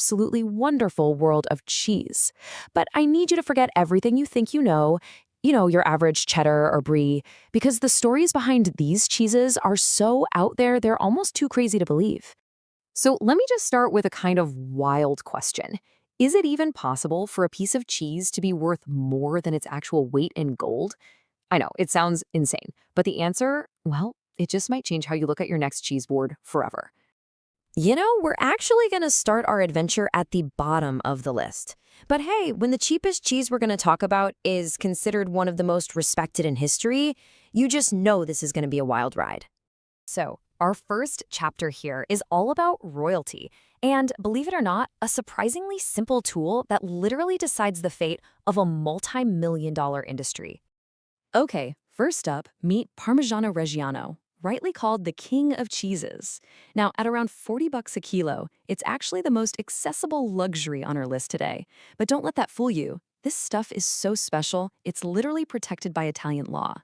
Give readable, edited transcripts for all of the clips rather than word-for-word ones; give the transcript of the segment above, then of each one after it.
absolutely wonderful world of cheese. But I need you to forget everything you think you know, your average cheddar or brie, because the stories behind these cheeses are so out there, they're almost too crazy to believe. So let me just start with a kind of wild question. Is it even possible for a piece of cheese to be worth more than its actual weight in gold? I know, it sounds insane, but the answer, well, it just might change how you look at your next cheese board forever. We're actually going to start our adventure at the bottom of the list. But hey, when the cheapest cheese we're going to talk about is considered one of the most respected in history, you just know this is going to be a wild ride. So, our first chapter here is all about royalty, and believe it or not, a surprisingly simple tool that literally decides the fate of a multi-million-dollar industry. Okay, first up, meet Parmigiano Reggiano, rightly called the king of cheeses. Now, at around $40 a kilo, it's actually the most accessible luxury on our list today. But don't let that fool you. This stuff is so special, it's literally protected by Italian law.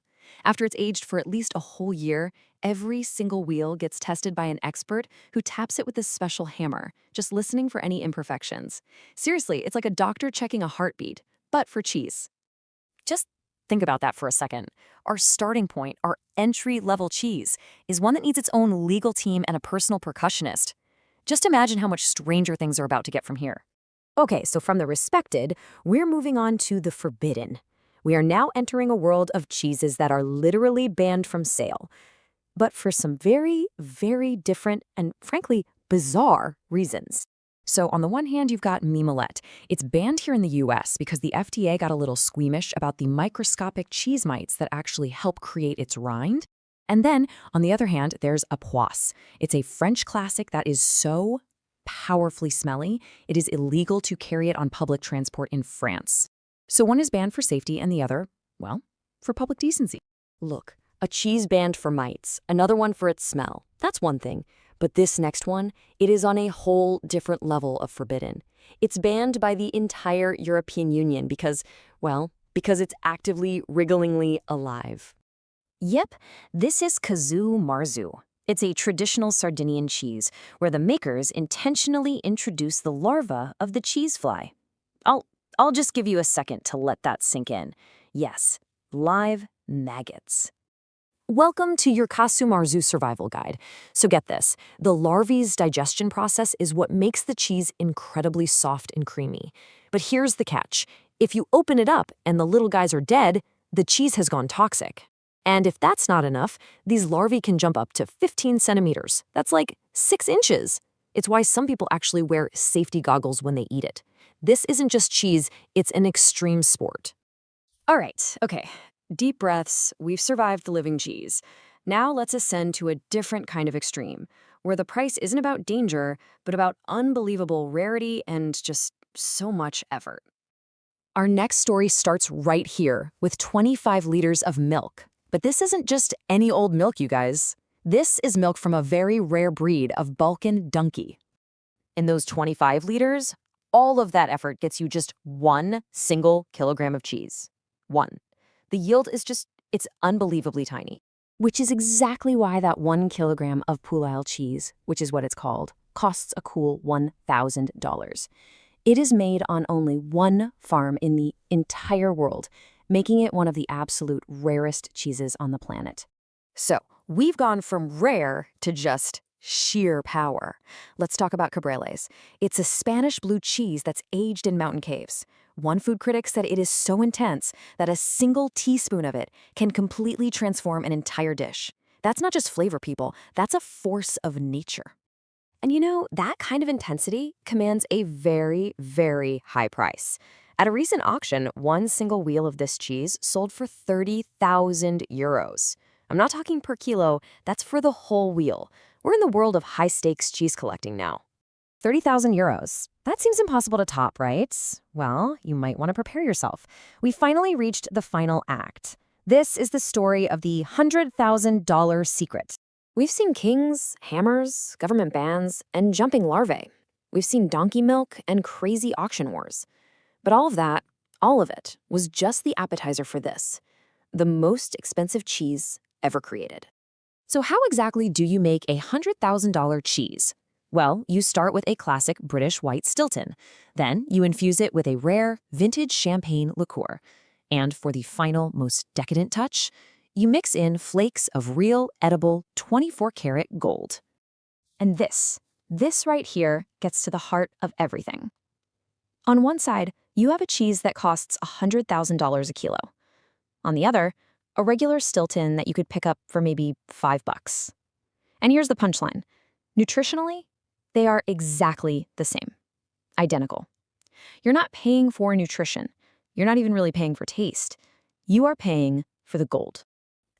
After it's aged for at least a whole year, every single wheel gets tested by an expert who taps it with this special hammer, just listening for any imperfections. Seriously, it's like a doctor checking a heartbeat, but for cheese. Just think about that for a second. Our starting point, our entry-level cheese, is one that needs its own legal team and a personal percussionist. Just imagine how much stranger things are about to get from here. Okay, so from the respected, we're moving on to the forbidden. We are now entering a world of cheeses that are literally banned from sale, but for some very, very different and, frankly, bizarre reasons. So on the one hand, you've got mimolette. It's banned here in the US because the FDA got a little squeamish about the microscopic cheese mites that actually help create its rind. And then, on the other hand, there's a poisse. It's a French classic that is so powerfully smelly, it is illegal to carry it on public transport in France. So one is banned for safety and the other, well, for public decency. Look, a cheese banned for mites, another one for its smell. That's one thing. But this next one, it is on a whole different level of forbidden. It's banned by the entire European Union because it's actively, wrigglingly alive. Yep, this is kazoo marzu. It's a traditional Sardinian cheese where the makers intentionally introduce the larva of the cheese fly. I'll just give you a second to let that sink in. Yes, live maggots. Welcome to your Casu Marzu survival guide. So get this, the larvae's digestion process is what makes the cheese incredibly soft and creamy. But here's the catch. If you open it up and the little guys are dead, the cheese has gone toxic. And if that's not enough, these larvae can jump up to 15 centimeters. That's like 6 inches. It's why some people actually wear safety goggles when they eat it. This isn't just cheese, it's an extreme sport. All right, okay. Deep breaths, we've survived the living cheese. Now let's ascend to a different kind of extreme, where the price isn't about danger, but about unbelievable rarity and just so much effort. Our next story starts right here with 25 liters of milk. But this isn't just any old milk, you guys. This is milk from a very rare breed of Balkan donkey. In those 25 liters, all of that effort gets you just 1 single kilogram of cheese. 1. The yield is it's unbelievably tiny, which is exactly why that 1 kilogram of poule cheese, which is what it's called, costs a cool $1,000. It is made on only one farm in the entire world, making it one of the absolute rarest cheeses on the planet. So, we've gone from rare to just sheer power. Let's talk about Cabreles. It's a Spanish blue cheese that's aged in mountain caves. One food critic said it is so intense that a single teaspoon of it can completely transform an entire dish. That's not just flavor, people. That's a force of nature. And that kind of intensity commands a very, very high price. At a recent auction, one single wheel of this cheese sold for 30,000 euros. I'm not talking per kilo, that's for the whole wheel. We're in the world of high-stakes cheese collecting now. 30,000 euros. That seems impossible to top, right? Well, you might want to prepare yourself. We finally reached the final act. This is the story of the $100,000 secret. We've seen kings, hammers, government bans, and jumping larvae. We've seen donkey milk and crazy auction wars. But all of it, was just the appetizer for this, the most expensive cheese ever created. So how exactly do you make a $100,000 cheese? Well, you start with a classic British white Stilton. Then you infuse it with a rare, vintage champagne liqueur. And for the final, most decadent touch, you mix in flakes of real, edible 24-karat gold. And this right here gets to the heart of everything. On one side, you have a cheese that costs $100,000 a kilo. On the other, a regular Stilton that you could pick up for maybe $5. And here's the punchline. Nutritionally, they are exactly the same. Identical. You're not paying for nutrition. You're not even really paying for taste. You are paying for the gold.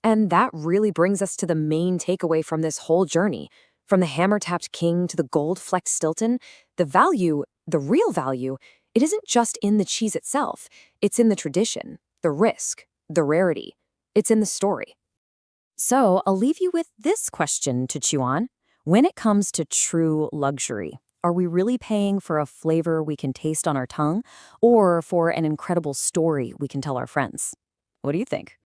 And that really brings us to the main takeaway from this whole journey. From the hammer-tapped king to the gold-flecked Stilton, the real value, it isn't just in the cheese itself. It's in the tradition, the risk, the rarity. It's in the story. So I'll leave you with this question to chew on. When it comes to true luxury, are we really paying for a flavor we can taste on our tongue or for an incredible story we can tell our friends? What do you think?